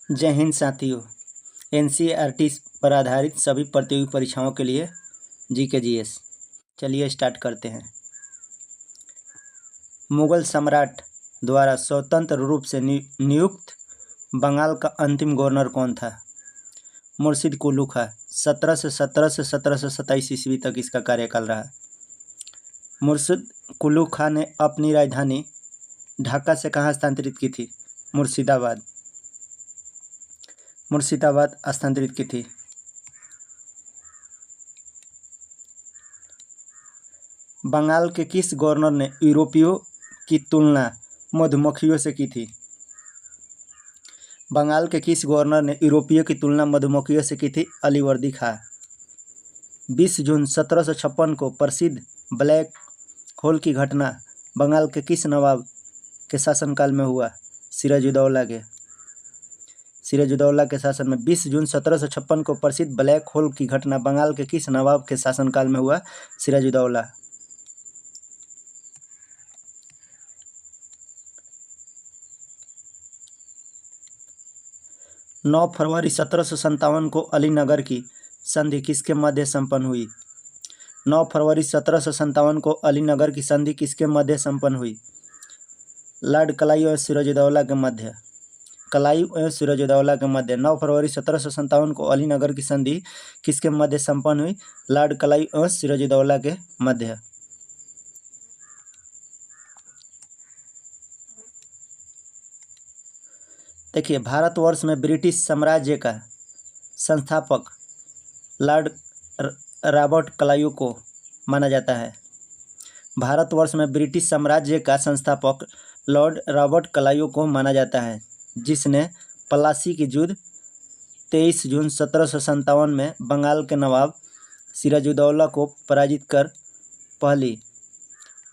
जय हिंद साथियों। एनसीईआरटी पर आधारित सभी प्रतियोगी परीक्षाओं के लिए जीके जीएस। चलिए स्टार्ट करते हैं। मुगल सम्राट द्वारा स्वतंत्र रूप से नियुक्त बंगाल का अंतिम गवर्नर कौन था? मुर्शिद कुल्लू खां। 1717 से 1727 ईस्वी तक इसका कार्यकाल रहा। मुर्शिद कुल्लू खां ने अपनी राजधानी ढाका से कहाँ स्थानांतरित की थी? मुर्शिदाबाद स्थानांतरित की थी। बंगाल के किस गवर्नर ने यूरोपियों की तुलना मधुमक्खियों से की थी? बंगाल के किस गवर्नर ने यूरोपियों की तुलना मधुमक्खियों से की थी? अलीवर्दी खां। 20 जून 1756 को प्रसिद्ध ब्लैक होल की घटना बंगाल के किस नवाब के शासनकाल में हुआ? सिराजुद्दौला के शासन में 20 जून 1756 को प्रसिद्ध ब्लैक होल की घटना बंगाल के किस नवाब के शासनकाल में हुआ? सिराजुद्दौला। 9 फरवरी 1757 को अलीनगर की संधि किसके मध्य संपन्न हुई? 9 फरवरी 1757 को अलीनगर की संधि किसके मध्य संपन्न हुई? लॉर्ड क्लाइव और सिराजुद्दौला के मध्य। 9 फरवरी 1757 को अलीनगर की संधि किसके मध्य संपन्न हुई? लॉर्ड क्लाइव और सिराजुद्दौला के मध्य। देखिए, भारतवर्ष में ब्रिटिश साम्राज्य का संस्थापक लॉर्ड रॉबर्ट क्लाइव को माना जाता है। भारतवर्ष में ब्रिटिश साम्राज्य का संस्थापक लॉर्ड रॉबर्ट क्लाइव को माना जाता है, जिसने प्लासी की युद्ध 23 जून 1757 में बंगाल के नवाब सिराजुद्दौला को पराजित कर पहली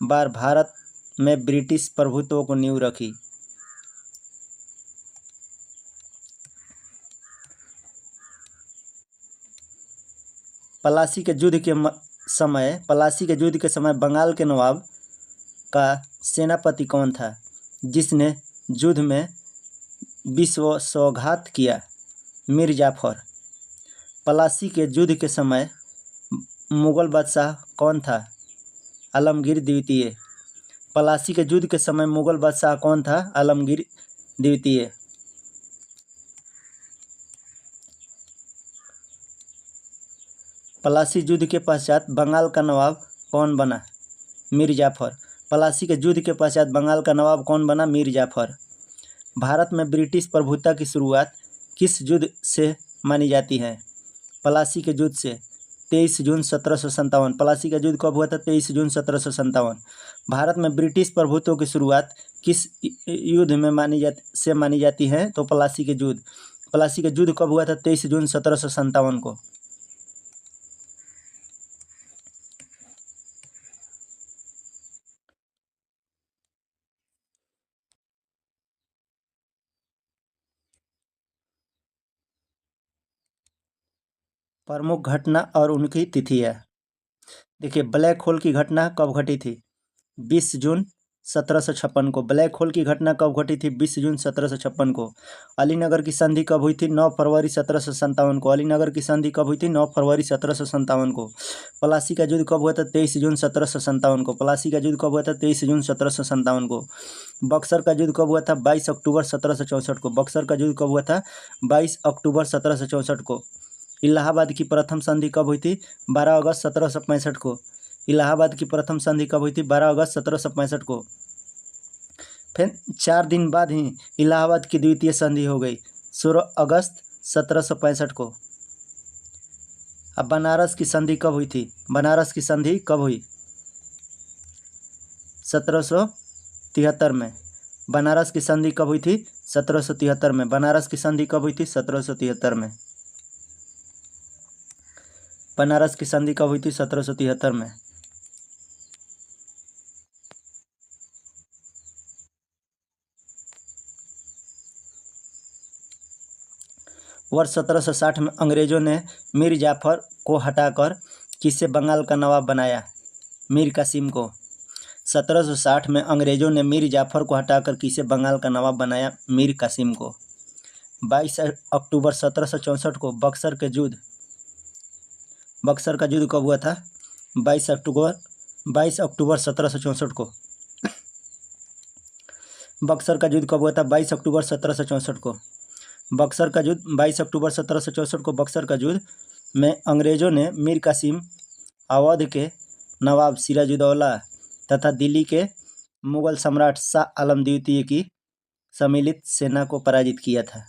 बार भारत में ब्रिटिश प्रभुत्व को नींव रखी। प्लासी के युद्ध के समय बंगाल के नवाब का सेनापति कौन था, जिसने युद्ध में विश्वासघात किया? मीर जाफर। प्लासी के युद्ध के समय मुगल बादशाह कौन था? आलमगीर द्वितीय। प्लासी के युद्ध के समय मुगल बादशाह कौन था? आलमगीर द्वितीय। प्लासी युद्ध के पश्चात बंगाल का नवाब कौन बना? मीर जाफर। प्लासी के युद्ध के पश्चात बंगाल का नवाब कौन बना? मीर जाफर। भारत में ब्रिटिश प्रभुत्व की शुरुआत किस युद्ध से मानी जाती है? प्लासी के युद्ध से। 23 जून 1757। प्लासी का युद्ध कब हुआ था? 23 जून 1757। भारत में ब्रिटिश प्रभुत्व की शुरुआत किस युद्ध में मानी जाती है? तो प्लासी के युद्ध। प्लासी का युद्ध कब हुआ था? 23 जून 1757 को। प्रमुख घटना और उनकी तिथियाँ। देखिए, ब्लैक होल की घटना कब घटी थी? 20 जून 1756 को। ब्लैक होल की घटना कब घटी थी? 20 जून 1756 को। अलीनगर की संधि कब हुई थी? 9 फरवरी 1757 को। अलीनगर की संधि कब हुई थी? 9 फरवरी 1757 को। प्लासी का युद्ध कब हुआ था? 23 जून 1757 को। प्लासी का युद्ध कब हुआ था? 23 जून 1757 को। बक्सर का युद्ध कब हुआ था? 22 अक्टूबर 1764 को। बक्सर का युद्ध कब हुआ था? 22 अक्टूबर 1764 को। इलाहाबाद की प्रथम संधि कब हुई थी? 12 अगस्त 1765 को। इलाहाबाद की प्रथम संधि कब हुई थी? 12 अगस्त 1765 को। फिर 4 दिन बाद ही इलाहाबाद की द्वितीय संधि हो गई, 16 अगस्त 1765 को। अब बनारस की संधि कब हुई थी? बनारस की संधि कब हुई? 1773 में। बनारस की संधि कब हुई थी? 1773 में। बनारस की संधि कब हुई थी? 1773 में। बनारस की संधि कब हुई थी? 1773 में। वर्ष 1760 में अंग्रेजों ने मीर जाफर को हटाकर किसे बंगाल का नवाब बनाया? मीर कासिम को। 1760 में अंग्रेजों ने मीर जाफर को हटाकर किसे बंगाल का नवाब बनाया? मीर कासिम को। 22 अक्टूबर 1764 को बक्सर का युद्ध कब हुआ था? 22 अक्टूबर 1764 को बक्सर का युद्ध कब हुआ था? 22 अक्टूबर 1764 को बक्सर का युद्ध 22 अक्टूबर 1764 को बक्सर का युद्ध में अंग्रेजों ने मीर कासिम, अवध के नवाब सिराजुद्दौला तथा दिल्ली के मुगल सम्राट शाह आलम द्वितीय की सम्मिलित सेना को पराजित किया था।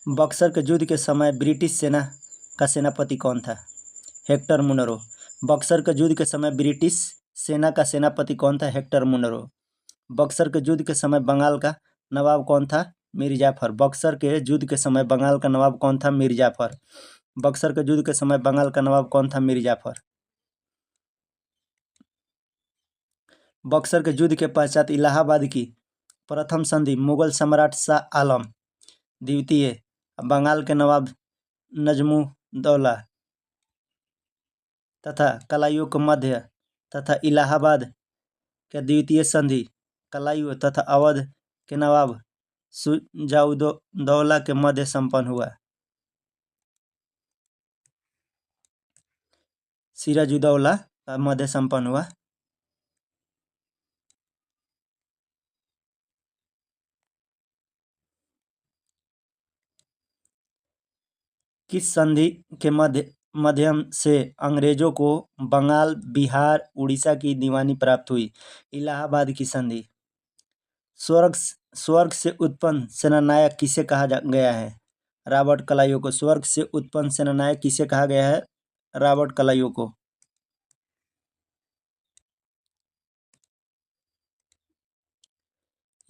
बक्सर के युद्ध के समय ब्रिटिश सेना का सेनापति कौन था? Hector Munro. बक्सर के युद्ध के समय ब्रिटिश सेना का सेनापति कौन था? Hector Munro. बक्सर के युद्ध के समय बंगाल का नवाब कौन था? मीर जाफर। बक्सर के युद्ध के समय बंगाल का नवाब कौन था? मीर जाफर। बक्सर के युद्ध के समय बंगाल का नवाब कौन था? मीर जाफर। बक्सर के युद्ध के पश्चात इलाहाबाद की प्रथम संधि मुगल सम्राट शाह आलम द्वितीय, बंगाल के नवाब नजमुद्दौला तथा कलाइयों के मध्य तथा इलाहाबाद के द्वितीय संधि कलाइयों तथा अवध के नवाब सुजाउद्दौला के मध्य संपन्न हुआ। सिराजुद्दौला का मध्य संपन्न हुआ। किस संधि के माध्यम से अंग्रेजों को बंगाल, बिहार, उड़ीसा की दीवानी प्राप्त हुई? इलाहाबाद की संधि। स्वर्ग से उत्पन्न सेनानायक किसे कहा गया है? रॉबर्ट क्लाइव को। स्वर्ग से उत्पन्न सेनानायक किसे कहा गया है? रॉबर्ट क्लाइव को।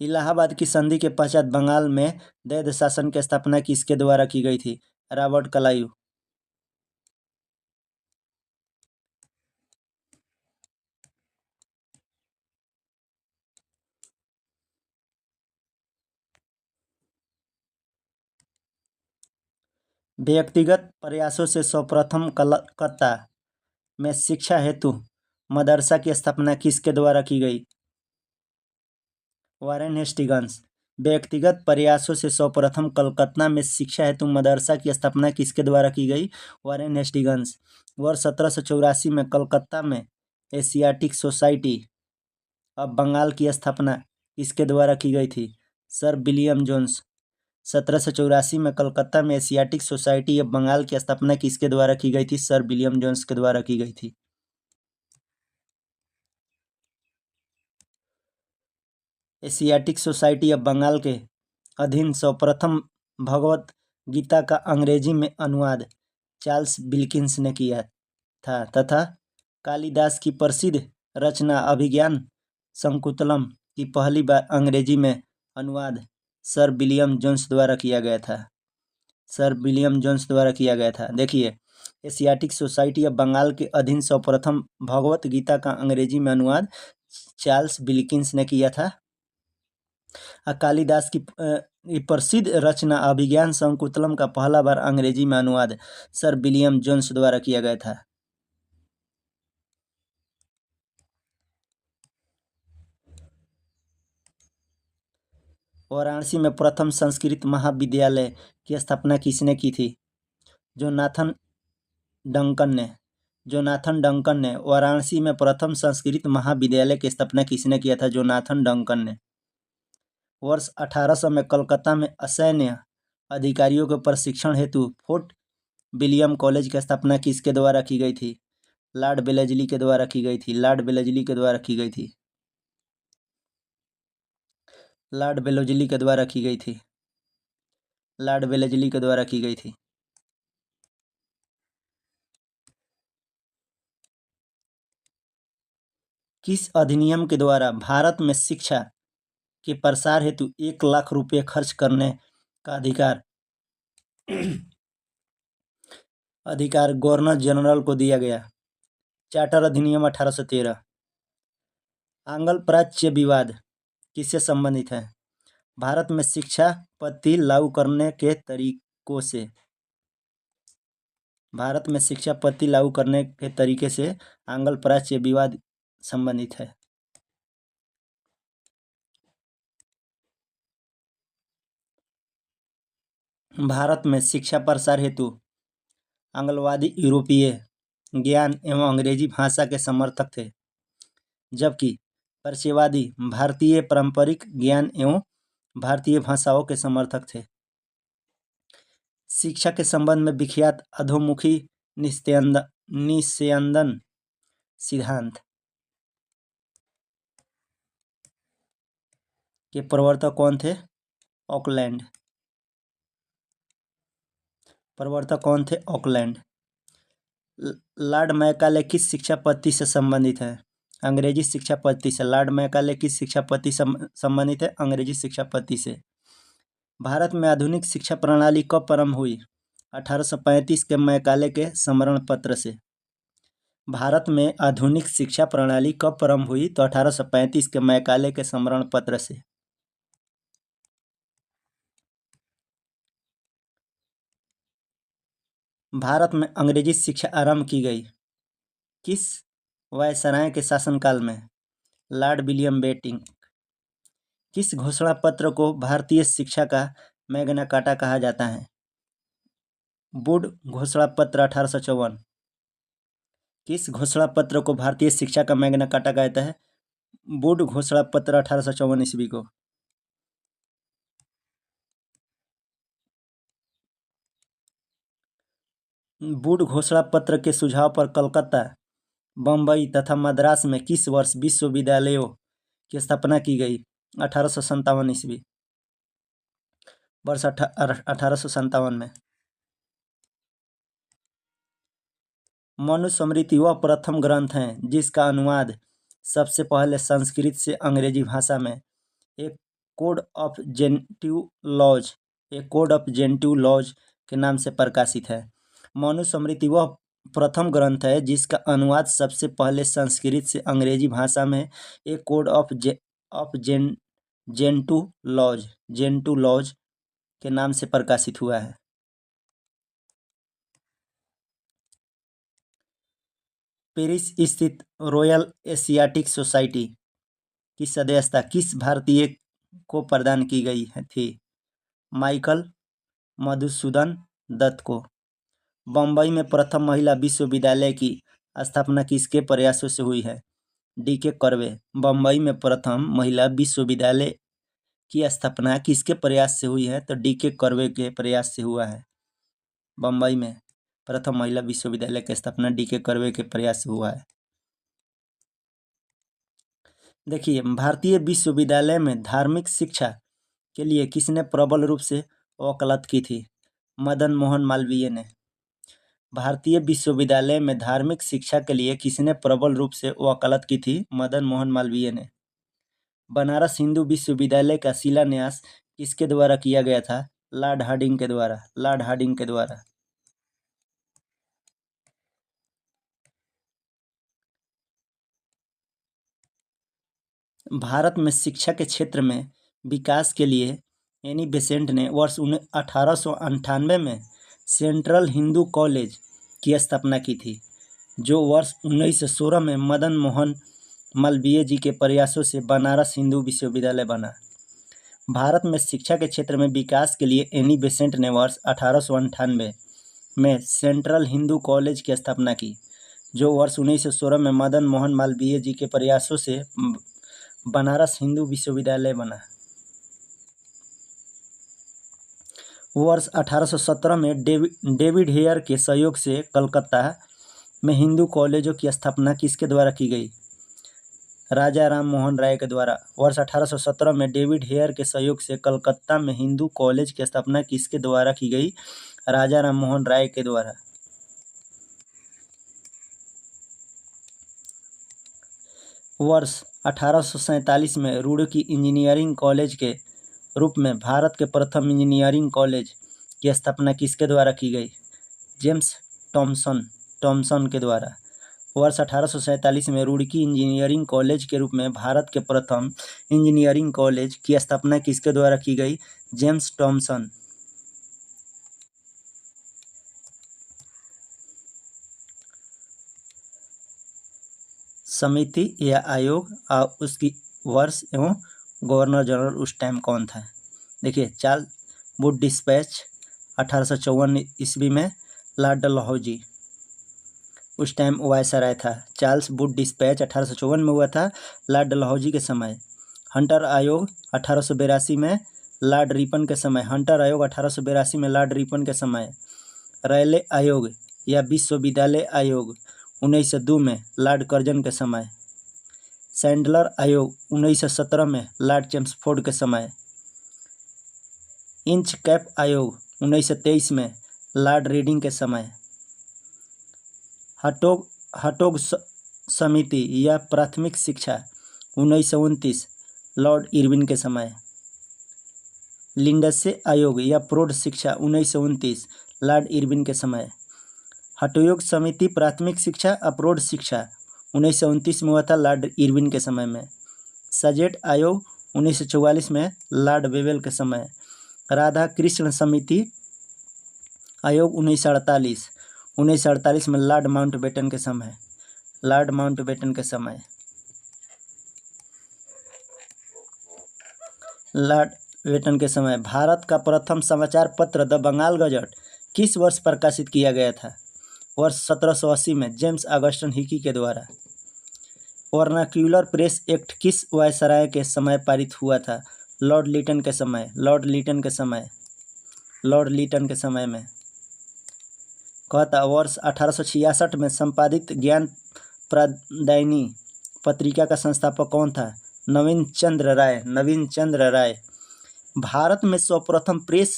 इलाहाबाद की संधि के पश्चात बंगाल में दैध शासन की स्थापना किसके द्वारा की गई थी? Robert Clive. व्यक्तिगत प्रयासों से सर्वप्रथम कलकत्ता में शिक्षा हेतु मदरसा की स्थापना किसके द्वारा की गई? Warren Hastings. व्यक्तिगत प्रयासों से सर्वप्रथम कलकत्ता में शिक्षा हेतु मदरसा की स्थापना किसके द्वारा की गई? Warren Hastings. वर्ष 1784 में कलकत्ता में एशियाटिक सोसाइटी ऑफ बंगाल की स्थापना किसके द्वारा की गई थी? Sir William Jones. 1784 में कलकत्ता में एशियाटिक सोसाइटी ऑफ बंगाल की स्थापना किसके द्वारा की गई थी? सर विलियम जोन्स के द्वारा की गई थी। एशियाटिक सोसाइटी ऑफ बंगाल के अधीन सर्वप्रथम भगवत गीता का अंग्रेजी में अनुवाद चार्ल्स विल्किंस ने किया था तथा कालिदास की प्रसिद्ध रचना अभिज्ञान शकुंतलम की पहली बार अंग्रेजी में अनुवाद सर विलियम जोन्स द्वारा किया गया था। सर विलियम जोन्स द्वारा किया गया था। देखिए, एशियाटिक सोसाइटी ऑफ बंगाल के अधीन सर्वप्रथम भगवत गीता का अंग्रेजी में अनुवाद चार्ल्स विल्किंस ने किया था। कालिदास की प्रसिद्ध रचना अभिज्ञान शकुंतलम का पहला बार अंग्रेजी में अनुवाद सर विलियम जोन्स द्वारा किया गया था। वाराणसी में प्रथम संस्कृत महाविद्यालय की स्थापना किसने की थी? जोनाथन डंकन ने। वाराणसी में प्रथम संस्कृत महाविद्यालय की स्थापना किसने किया था? जोनाथन डंकन ने। वर्ष 1800 में कलकत्ता में असैन्य अधिकारियों के प्रशिक्षण हेतु फोर्ट विलियम कॉलेज की स्थापना किसके द्वारा की गई थी? लॉर्ड वेलेस्ली के द्वारा की गई थी। लॉर्ड वेलेस्ली के द्वारा की गई थी। लॉर्ड वेलेस्ली के द्वारा की गई थी। लॉर्ड वेलेस्ली के द्वारा की गई थी। किस अधिनियम के द्वारा भारत में शिक्षा के प्रसार हेतु 1 लाख रुपये खर्च करने का अधिकार गवर्नर जनरल को दिया गया? चार्टर अधिनियम 1813। आंग्ल प्राच्य विवाद किससे संबंधित है? भारत में शिक्षा पद्धति लागू करने के तरीकों से। भारत में शिक्षा पद्धति लागू करने के तरीके से आंग्ल प्राच्य विवाद संबंधित है। भारत में शिक्षा प्रसार हेतु आंग्लवादी यूरोपीय ज्ञान एवं अंग्रेजी भाषा के समर्थक थे, जबकि परिचयवादी भारतीय पारंपरिक ज्ञान एवं भारतीय भाषाओं के समर्थक थे। शिक्षा के संबंध में विख्यात अधोमुखी निस्यंदन सिद्धांत के प्रवर्तक कौन थे? ऑकलैंड। लॉर्ड मैकाले किस शिक्षा पद्धति से संबंधित है? अंग्रेजी शिक्षा पद्धति से। लॉर्ड मैकाले किस शिक्षा पद्धति से संबंधित है? अंग्रेजी शिक्षा पद्धति से। भारत में आधुनिक शिक्षा प्रणाली कब प्रारंभ हुई? 1835 के मैकाले के समरण पत्र से। भारत में आधुनिक शिक्षा प्रणाली कब प्रारंभ हुई? तो 1835 के मैकाले के समरण पत्र से। भारत में अंग्रेजी शिक्षा आरंभ की गई किस वायसराय के शासनकाल में? Lord William Bentinck. किस घोषणा पत्र को भारतीय शिक्षा का मैग्ना कार्टा कहा जाता है? वुड घोषणा पत्र 1854। किस घोषणा पत्र को भारतीय शिक्षा का मैग्ना कार्टा कहता है? वुड घोषणा पत्र 1854 ईस्वी को। वुड घोषणा पत्र के सुझाव पर कलकत्ता, बम्बई तथा मद्रास में किस वर्ष विश्वविद्यालयों की स्थापना की गई? 1857 ईस्वी। वर्ष 1857 में। मनुस्मृति वह प्रथम ग्रंथ है जिसका अनुवाद सबसे पहले संस्कृत से अंग्रेजी भाषा में एक कोड ऑफ जेंटिव लॉज के नाम से प्रकाशित है। मनुस्मृति वह प्रथम ग्रंथ है जिसका अनुवाद सबसे पहले संस्कृत से अंग्रेजी भाषा में एक कोड ऑफ जेंटिव लॉज के नाम से प्रकाशित हुआ है। पेरिस स्थित रॉयल एशियाटिक सोसाइटी की सदस्यता किस भारतीय को प्रदान की गई थी? माइकल मधुसूदन दत्त को। बम्बई में प्रथम महिला विश्वविद्यालय की स्थापना किसके प्रयासों से हुई है? डी.के. कर्वे। बम्बई में प्रथम महिला विश्वविद्यालय की स्थापना किसके प्रयास से हुई है? तो डी.के. कर्वे के प्रयास से हुआ है। बम्बई में प्रथम महिला विश्वविद्यालय की स्थापना डी.के. कर्वे के प्रयास से हुआ है। देखिए, भारतीय विश्वविद्यालय में धार्मिक शिक्षा के लिए किसने प्रबल रूप से वकालत की थी? मदन मोहन मालवीय ने। भारतीय विश्वविद्यालय में धार्मिक शिक्षा के लिए किसने प्रबल रूप से वकालत की थी? मदन मोहन मालवीय ने। बनारस हिंदू विश्वविद्यालय का शिलान्यास किसके द्वारा किया गया था? लॉर्ड हार्डिंग के द्वारा। भारत में शिक्षा के क्षेत्र में विकास के लिए एनी बेसेंट ने वर्ष 1898 में सेंट्रल हिंदू कॉलेज की स्थापना की थी, जो वर्ष 1916 में मदन मोहन मालवीय जी के प्रयासों से बनारस हिंदू विश्वविद्यालय बना। भारत में शिक्षा के क्षेत्र में विकास के लिए एनी बेसेंट ने वर्ष 1898 में सेंट्रल हिंदू कॉलेज की स्थापना की, जो वर्ष 1916 में मदन मोहन मालवीय जी के प्रयासों से बनारस हिंदू विश्वविद्यालय बना। वर्ष 1817 में डेविड हेयर के सहयोग से कलकत्ता में हिंदू कॉलेजों की स्थापना किसके द्वारा की गई? राजा राम मोहन राय के द्वारा। वर्ष 1817 में डेविड हेयर के सहयोग से कलकत्ता में हिंदू कॉलेज की स्थापना किसके द्वारा की गई? राजा राम मोहन राय के द्वारा। वर्ष 1847 में रुड़की इंजीनियरिंग कॉलेज के रूप में भारत के प्रथम इंजीनियरिंग कॉलेज की स्थापना किसके द्वारा की गई? जेम्स टॉमसन के द्वारा। वर्ष 1847 में रुड़की इंजीनियरिंग कॉलेज के रूप में भारत के प्रथम इंजीनियरिंग कॉलेज की स्थापना किसके द्वारा की गई? James Thomson. समिति या आयोग और उसकी वर्ष एवं गवर्नर जनरल उस टाइम कौन था? देखिए, चार्ल्स वुड डिस्पैच, 1854 ईस्वी में लॉर्ड डलहौजी, उस टाइम वायसराय था। चार्ल्स वुड डिस्पैच 1854 में हुआ था लॉर्ड डलहौजी के समय। हंटर आयोग 1882 में लॉर्ड रिपन के समय। हंटर आयोग 1882 में लॉर्ड रिपन के समय। रैले आयोग या विश्वविद्यालय आयोग 1902 में लॉर्ड कर्जन के समय। सैंडलर आयोग 1917 में लॉर्ड चेम्सफोर्ड के समय। इंच कैप आयोग 1923 में लॉर्ड रीडिंग के समय। हटोग समिति या प्राथमिक शिक्षा 1929 लॉर्ड इरविन के समय। लिंडसे आयोग या प्रौढ़ शिक्षा 1929 लॉर्ड इरविन के समय। हटोग समिति प्राथमिक शिक्षा प्रौढ़ शिक्षा 1929 में हुआ था लॉर्ड इरविन के समय में। सजेट आयोग 1944 में लॉर्ड वेवेल के समय। राधा कृष्ण समिति आयोग 1948 में लॉर्ड माउंटबेटन के समय। लॉर्ड माउंटबेटन के समय। लॉर्ड वेटन के समय। भारत का प्रथम समाचार पत्र द बंगाल गजट किस वर्ष प्रकाशित किया गया था? वर्ष 1780 में जेम्स ऑगस्टन हिकी के द्वारा। वर्नाक्यूलर प्रेस एक्ट किस वायसराय के समय पारित हुआ था? लॉर्ड लीटन के समय। लॉर्ड लीटन के समय। लॉर्ड लीटन के समय में। कहता वर्ष 1866 में संपादित ज्ञान प्रदायिनी पत्रिका का संस्थापक कौन था? नवीन चंद्र राय। नवीन चंद्र राय। भारत में सर्वप्रथम प्रेस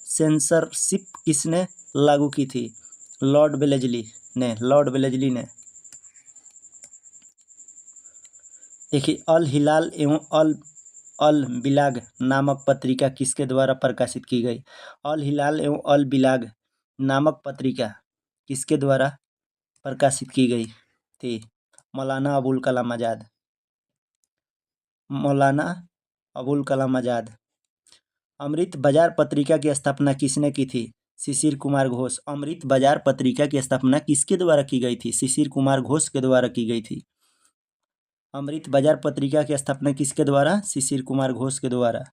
सेंसरशिप किसने लागू की थी? लॉर्ड वेलेस्ली ने। लॉर्ड वेलेस्ली ने। देखिए, अल हिलाल एवं अल बिलाग नामक पत्रिका किसके द्वारा प्रकाशित की गई? अल हिलाल एवं अल बिलाग नामक पत्रिका किसके द्वारा प्रकाशित की गई थी? मौलाना अबुल कलाम आज़ाद। मौलाना अबुल कलाम आज़ाद। अमृत बाजार पत्रिका की स्थापना किसने की थी? शिशिर कुमार घोष। अमृत बाजार पत्रिका की स्थापना किसके द्वारा की गई थी? शिशिर कुमार घोष के द्वारा की गई थी। अमृत बाजार पत्रिका की स्थापना किसके द्वारा? शिशिर कुमार घोष के द्वारा।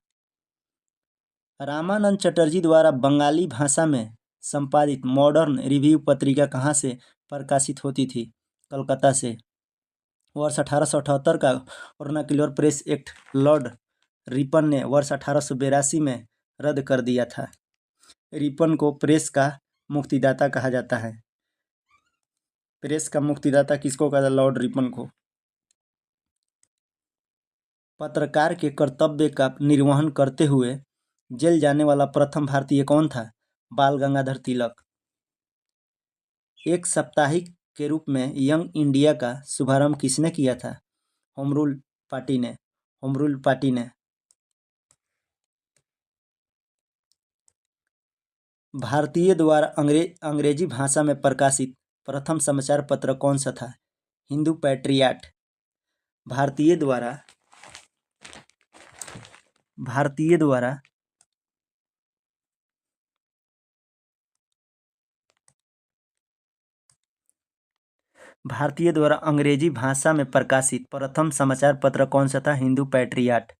रामानंद चटर्जी द्वारा बंगाली भाषा में संपादित मॉडर्न रिव्यू पत्रिका कहाँ से प्रकाशित होती थी? कलकत्ता से। वर्ष 1878 का vernacular press act Lord Ripon ने वर्ष 1882 में रद्द कर दिया था। रिपन को प्रेस का मुक्तिदाता कहा जाता है। प्रेस का मुक्तिदाता किसको कहा? लॉर्ड रिपन को। पत्रकार के कर्तव्य का निर्वहन करते हुए जेल जाने वाला प्रथम भारतीय कौन था? बाल गंगाधर तिलक। एक साप्ताहिक के रूप में यंग इंडिया का शुभारंभ किसने किया था? होम रूल पार्टी ने। होम रूल पार्टी ने। भारतीय द्वारा अंग्रेजी भाषा में प्रकाशित प्रथम समाचार पत्र कौन सा था? हिंदू पैट्रियट। भारतीय द्वारा अंग्रेजी भाषा में प्रकाशित प्रथम समाचार पत्र कौन सा था? हिंदू पैट्रियट।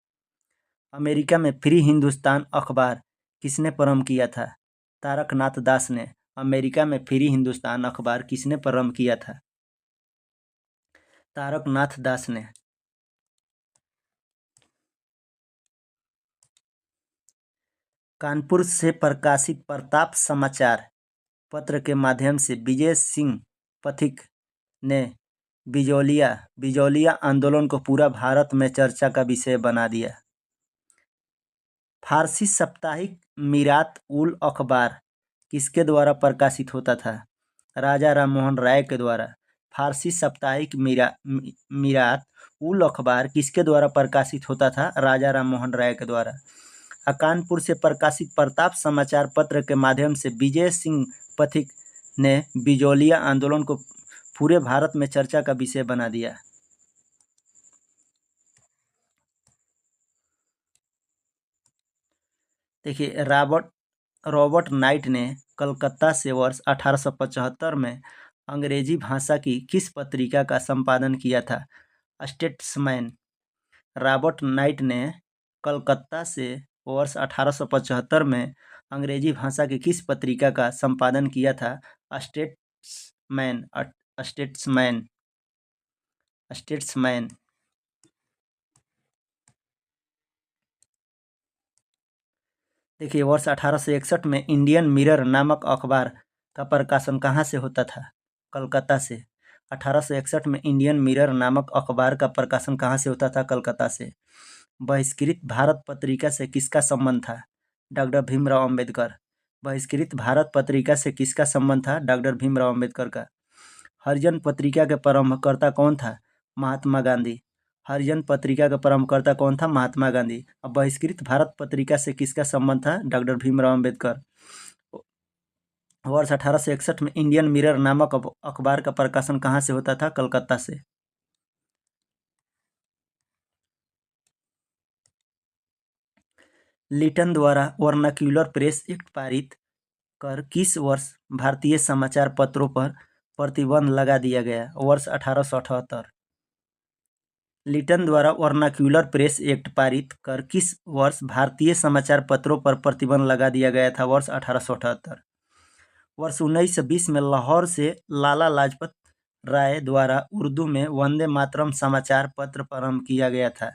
अमेरिका में फ्री हिंदुस्तान अखबार किसने प्रारंभ किया था? तारकनाथ दास ने। अमेरिका में फ्री हिंदुस्तान अखबार किसने प्रारंभ किया था? तारकनाथ दास ने। कानपुर से प्रकाशित प्रताप समाचार पत्र के माध्यम से विजय सिंह पथिक ने बिजौलिया आंदोलन को पूरा भारत में चर्चा का विषय बना दिया। फारसी साप्ताहिक मीरात उल अखबार किसके द्वारा प्रकाशित होता था? राजा राममोहन राय के द्वारा। फारसी साप्ताहिक मीरात उल अखबार किसके द्वारा प्रकाशित होता था? राजा राममोहन राय के द्वारा। कानपुर से प्रकाशित प्रताप समाचार पत्र के माध्यम से विजय सिंह पथिक ने बिजौलिया आंदोलन को पूरे भारत में चर्चा का विषय बना दिया। देखिए, रॉबर्ट नाइट ने कलकत्ता से वर्ष 1875 में अंग्रेजी भाषा की किस पत्रिका का संपादन किया था? स्टेट्समैन। रॉबर्ट नाइट ने कलकत्ता से वर्ष 1875 में अंग्रेजी भाषा की किस पत्रिका का संपादन किया था स्टेट्समैन? स्टेट्समैन स्टेट्समैन देखिए, वर्ष 1861 में इंडियन मिरर नामक अखबार का प्रकाशन कहाँ से होता था? कलकत्ता से। 1861 में इंडियन मिरर नामक अखबार का प्रकाशन कहाँ से होता था? कलकत्ता से। बहिष्कृत भारत पत्रिका से किसका संबंध था? डॉक्टर भीमराव अंबेडकर। बहिष्कृत भारत पत्रिका से किसका संबंध था? डॉक्टर भीमराव अंबेडकर का। हरिजन पत्रिका के प्रारंभकर्ता कौन था? महात्मा गांधी। हरिजन पत्रिका का प्रारंभकर्ता कौन था? महात्मा गांधी। अब बहिष्कृत भारत पत्रिका से किसका संबंध था? डॉक्टर भीमराव अंबेडकर। वर्ष 1861 में इंडियन मिरर नामक अखबार का प्रकाशन कहाँ से होता था? कलकत्ता से। लिटन द्वारा वर्नाक्यूलर प्रेस एक्ट पारित कर किस वर्ष भारतीय समाचार पत्रों पर प्रतिबंध लगा दिया गया? वर्ष 1878। लिटन द्वारा वर्नाक्यूलर प्रेस एक्ट पारित कर किस वर्ष भारतीय समाचार पत्रों पर प्रतिबंध लगा दिया गया था? वर्ष 1878। वर्ष 1920 में लाहौर से लाला लाजपत राय द्वारा उर्दू में वंदे मातरम समाचार पत्र प्रारंभ किया गया था।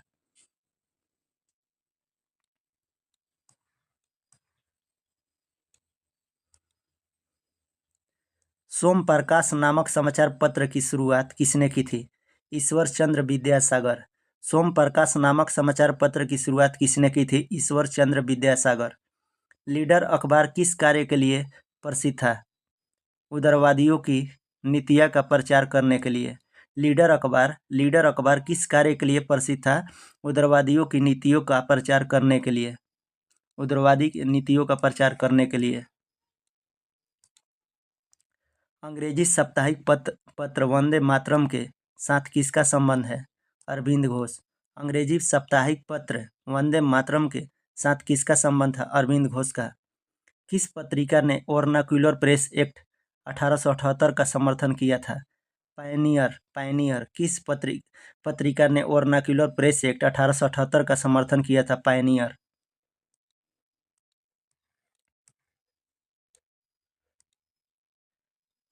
सोम प्रकाश नामक समाचार पत्र की शुरुआत किसने की थी? ईश्वर चंद्र विद्यासागर। सोम प्रकाश नामक समाचार पत्र की शुरुआत किसने की थी? ईश्वर चंद्र विद्यासागर। लीडर अखबार किस कार्य के लिए प्रसिद्ध था? उदारवादियों की नीतियों का प्रचार करने के लिए। लीडर अखबार किस कार्य के लिए प्रसिद्ध था? उदारवादियों की नीतियों का प्रचार करने के लिए। उदारवादी नीतियों का प्रचार करने के लिए। अंग्रेजी साप्ताहिक पत्र वंदे मातरम के साथ किसका संबंध है? अरविंद घोष। अंग्रेजी साप्ताहिक पत्र वंदे मातरम के साथ किसका संबंध था? अरविंद घोष का। किस पत्रिका ने वर्नाक्यूलर प्रेस एक्ट 1878 का समर्थन किया था? पायनियर। किस पत्रिका ने वर्नाक्यूलर प्रेस एक्ट 1878 का समर्थन किया था? पायनियर।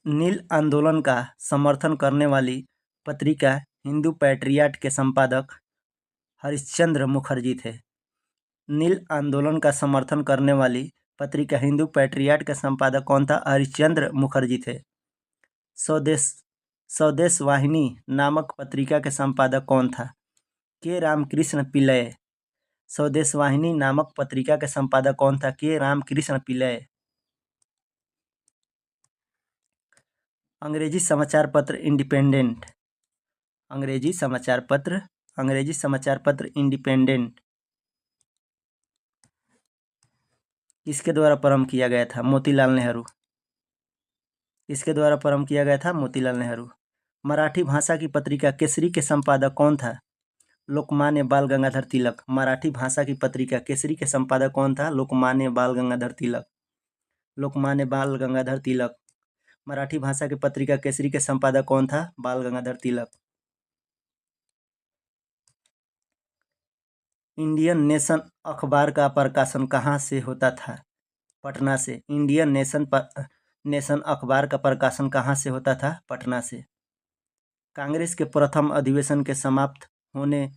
नील आंदोलन का समर्थन करने वाली पत्रिका हिंदू पैट्रियट के संपादक हरिश्चंद्र मुखर्जी थे। नील आंदोलन का समर्थन करने वाली पत्रिका हिंदू पैट्रियट के संपादक कौन था? हरिश्चंद्र मुखर्जी थे। स्वदेश वाहिनी नामक पत्रिका के संपादक कौन था? के रामकृष्ण पिल्लय। स्वदेश वाहिनी नामक पत्रिका के संपादक कौन था? के रामकृष्ण पिल्लय। अंग्रेजी समाचार पत्र इंडिपेंडेंट किसके द्वारा प्रारंभ किया गया था? मोतीलाल नेहरू। किसके द्वारा प्रारंभ किया गया था? मोतीलाल नेहरू। मराठी भाषा की पत्रिका केसरी के संपादक कौन था? लोकमान्य बाल गंगाधर तिलक। मराठी भाषा की पत्रिका केसरी के संपादक कौन था? लोकमान्य बाल गंगाधर तिलक। मराठी भाषा की पत्रिका केसरी के संपादक कौन था? बाल गंगाधर तिलक। इंडियन नेशन अखबार का प्रकाशन कहाँ से होता था? पटना से। इंडियन नेशन अखबार का प्रकाशन कहाँ से होता था? पटना से। कांग्रेस के प्रथम अधिवेशन के समाप्त होने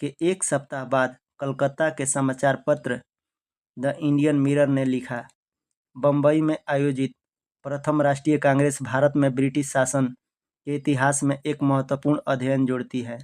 के एक सप्ताह बाद कलकत्ता के समाचार पत्र द इंडियन मिरर ने लिखा, बम्बई में आयोजित प्रथम राष्ट्रीय कांग्रेस भारत में ब्रिटिश शासन के इतिहास में एक महत्वपूर्ण अध्ययन जोड़ती है।